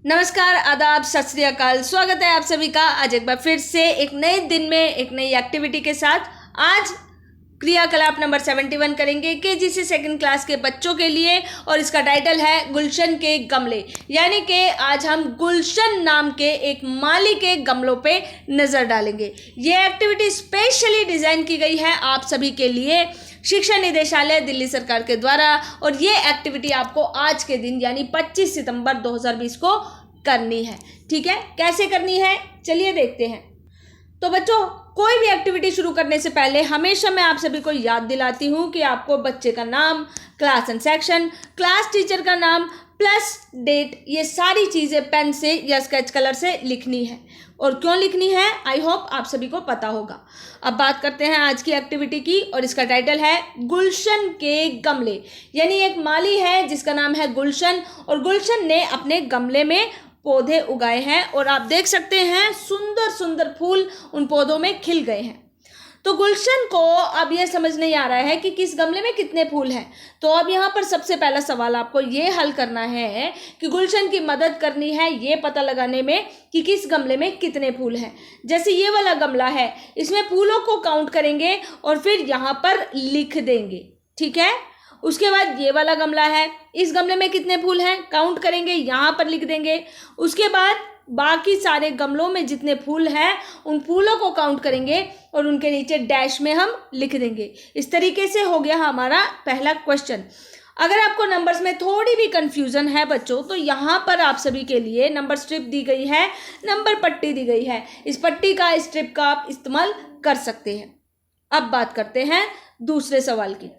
नमस्कार, आदाब, सत श्री अकाल। स्वागत है आप सभी का आज एक बार फिर से एक नए दिन में एक नई एक्टिविटी के साथ। आज क्रियाकलाप नंबर 71 करेंगे केजी से सेकंड क्लास के बच्चों के लिए और इसका टाइटल है गुलशन के गमले। यानी कि आज हम गुलशन नाम के एक माली के गमलों पे नज़र डालेंगे। ये एक्टिविटी स्पेशली डिज़ाइन की गई है आप सभी के लिए शिक्षा निदेशालय दिल्ली सरकार के द्वारा, और ये एक्टिविटी आपको आज के दिन यानी 25 सितंबर 2020 को करनी है। ठीक है, कैसे करनी है चलिए देखते हैं। तो बच्चों, कोई भी एक्टिविटी शुरू करने से पहले हमेशा मैं आप सभी को याद दिलाती हूँ कि आपको बच्चे का नाम, class and section, class teacher का नाम प्लस डेट, ये सारी चीज़ें पेन से या स्केच कलर से लिखनी है। और क्यों लिखनी है आई होप आप सभी को पता होगा। अब बात करते हैं आज की एक्टिविटी की, और इसका टाइटल है गुलशन के गमले। यानी एक माली है जिसका नाम है गुलशन, और गुलशन ने अपने गमले में पौधे उगाए हैं और आप देख सकते हैं सुंदर सुंदर फूल उन पौधों में खिल गए हैं। तो गुलशन को अब ये समझ नहीं आ रहा है कि किस गमले में कितने फूल हैं। तो अब यहाँ पर सबसे पहला सवाल आपको ये हल करना है कि गुलशन की मदद करनी है ये पता लगाने में कि किस गमले में कितने फूल हैं। जैसे ये वाला गमला है, इसमें फूलों को काउंट करेंगे और फिर यहाँ पर लिख देंगे। ठीक है, उसके बाद ये वाला गमला है, इस गमले में कितने फूल हैं काउंट करेंगे, यहाँ पर लिख देंगे। उसके बाद बाकी सारे गमलों में जितने फूल हैं उन फूलों को काउंट करेंगे और उनके नीचे डैश में हम लिख देंगे। इस तरीके से हो गया हमारा पहला क्वेश्चन। अगर आपको नंबर्स में थोड़ी भी कंफ्यूजन है बच्चों, तो यहाँ पर आप सभी के लिए नंबर स्ट्रिप दी गई है, नंबर पट्टी दी गई है। इस पट्टी का, इस स्ट्रिप का आप इस्तेमाल कर सकते हैं। अब बात करते हैं दूसरे सवाल की।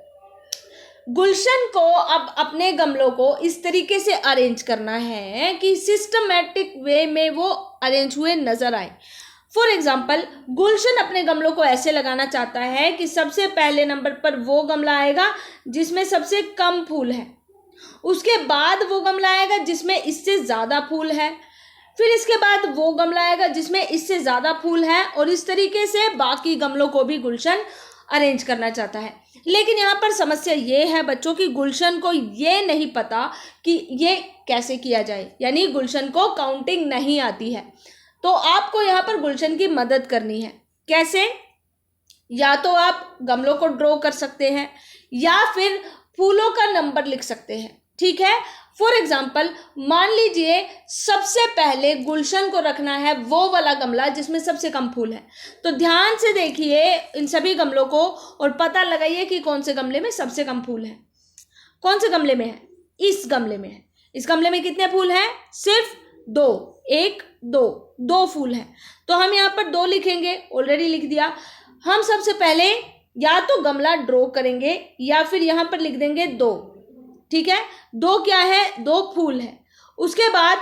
गुलशन को अब अपने गमलों को इस तरीके से अरेंज करना है कि सिस्टमैटिक वे में वो अरेंज हुए नजर आए। फॉर एग्जाम्पल, गुलशन अपने गमलों को ऐसे लगाना चाहता है कि सबसे पहले नंबर पर वो गमला आएगा जिसमें सबसे कम फूल है, उसके बाद वो गमला आएगा जिसमें इससे ज़्यादा फूल है, फिर इसके बाद वो गमला आएगा जिसमें इससे ज़्यादा फूल है, और इस तरीके से बाकी गमलों को भी गुलशन अरेंज करना चाहता है। लेकिन यहाँ पर समस्या ये है बच्चों कि गुलशन को ये नहीं पता कि ये कैसे किया जाए, यानी गुलशन को काउंटिंग नहीं आती है। तो आपको यहाँ पर गुलशन की मदद करनी है। कैसे? या तो आप गमलों को ड्रॉ कर सकते हैं या फिर फूलों का नंबर लिख सकते हैं। ठीक है, फॉर एग्जाम्पल मान लीजिए सबसे पहले गुलशन को रखना है वो वाला गमला जिसमें सबसे कम फूल है। तो ध्यान से देखिए इन सभी गमलों को और पता लगाइए कि कौन से गमले में सबसे कम फूल है। कौन से गमले में है? इस गमले में है। इस गमले में कितने फूल हैं? सिर्फ दो, एक दो फूल हैं। तो हम यहाँ पर 2 लिखेंगे, ऑलरेडी लिख दिया। हम सबसे पहले या तो गमला ड्रॉ करेंगे या फिर यहाँ पर लिख देंगे 2। ठीक है, 2 क्या है? 2 फूल है। उसके बाद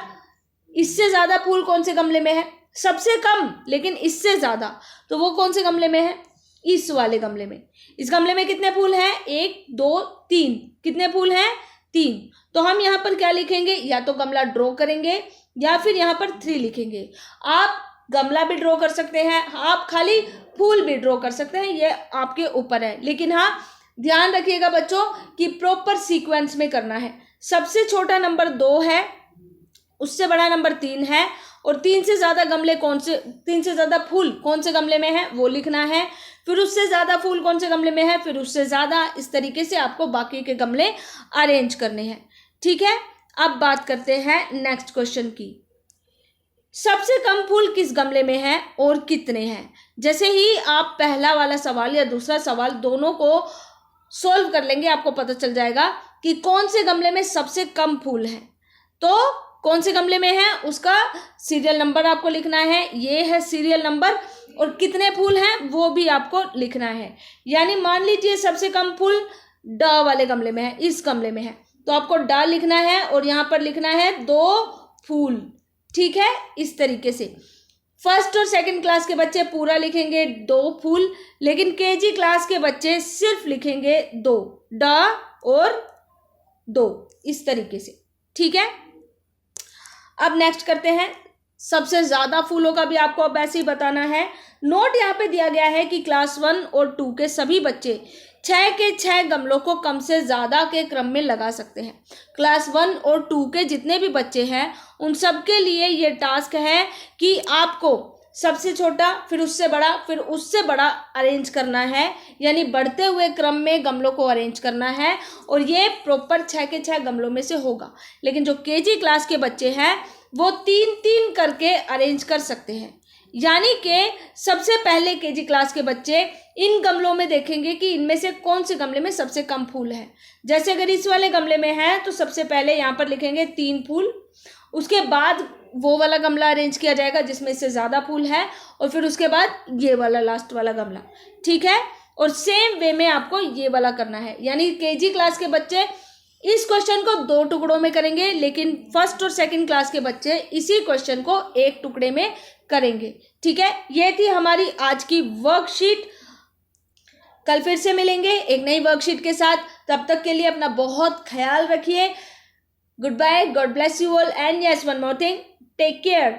इससे ज़्यादा फूल कौन से गमले में है? सबसे कम लेकिन इससे ज़्यादा, तो वो कौन से गमले में है? इस वाले गमले में। इस गमले में कितने फूल हैं? 1 2 3। कितने फूल हैं? 3। तो हम यहाँ पर क्या लिखेंगे? या तो गमला ड्रॉ करेंगे या फिर यहाँ पर 3 लिखेंगे। आप गमला भी ड्रॉ कर सकते हैं, आप खाली फूल भी ड्रॉ कर सकते हैं, ये आपके ऊपर है। लेकिन हाँ, ध्यान रखिएगा बच्चों कि प्रॉपर सीक्वेंस में करना है। सबसे छोटा नंबर 2 है, उससे बड़ा नंबर 3 है, और 3 से ज़्यादा गमले कौन से, 3 से ज़्यादा फूल कौन से गमले में है वो लिखना है। फिर उससे ज़्यादा फूल कौन से गमले में है, फिर उससे ज़्यादा। इस तरीके से आपको बाकी के गमले अरेंज करने हैं। ठीक है, अब बात करते हैं नेक्स्ट क्वेश्चन की। सबसे कम फूल किस गमले में है और कितने हैं? जैसे ही आप पहला वाला सवाल या दूसरा सवाल दोनों को सॉल्व कर लेंगे, आपको पता चल जाएगा कि कौन से गमले में सबसे कम फूल हैं। तो कौन से गमले में है उसका सीरियल नंबर आपको लिखना है, ये है सीरियल नंबर, और कितने फूल हैं वो भी आपको लिखना है। यानी मान लीजिए सबसे कम फूल ड वाले गमले में है, इस गमले में है, तो आपको ड लिखना है और यहाँ पर लिखना है 2 फूल। ठीक है, इस तरीके से फर्स्ट और सेकंड क्लास के बच्चे पूरा लिखेंगे 2 फूल, लेकिन केजी क्लास के बच्चे सिर्फ लिखेंगे 2, ड और 2, इस तरीके से। ठीक है, अब नेक्स्ट करते हैं सबसे ज़्यादा फूलों का भी आपको अब ऐसे ही बताना है। नोट यहाँ पे दिया गया है कि क्लास 1 और 2 के सभी बच्चे 6 के 6 गमलों को कम से ज़्यादा के क्रम में लगा सकते हैं। क्लास 1 और 2 के जितने भी बच्चे हैं उन सब के लिए ये टास्क है कि आपको सबसे छोटा, फिर उससे बड़ा, फिर उससे बड़ा अरेंज करना है, यानी बढ़ते हुए क्रम में गमलों को अरेंज करना है और ये प्रॉपर 6 के 6 गमलों में से होगा। लेकिन जो केजी क्लास के बच्चे हैं वो 3-3 करके अरेंज कर सकते हैं, यानी कि सबसे पहले केजी क्लास के बच्चे इन गमलों में देखेंगे कि इनमें से कौन से गमले में सबसे कम फूल है। जैसे अगर इस वाले गमले में है तो सबसे पहले यहाँ पर लिखेंगे 3 फूल, उसके बाद वो वाला गमला अरेंज किया जाएगा जिसमें इससे ज़्यादा फूल है, और फिर उसके बाद ये वाला लास्ट वाला गमला, ठीक है। और सेम वे में आपको ये वाला करना है, यानी केजी क्लास के बच्चे इस क्वेश्चन को 2 टुकड़ों में करेंगे, लेकिन फर्स्ट और सेकंड क्लास के बच्चे इसी क्वेश्चन को 1 टुकड़े में करेंगे, ठीक है। ये थी हमारी आज की वर्कशीट। कल फिर से मिलेंगे एक नई वर्कशीट के साथ। तब तक के लिए अपना बहुत ख्याल रखिए। Good bye, God bless you all, and yes one more thing, take care.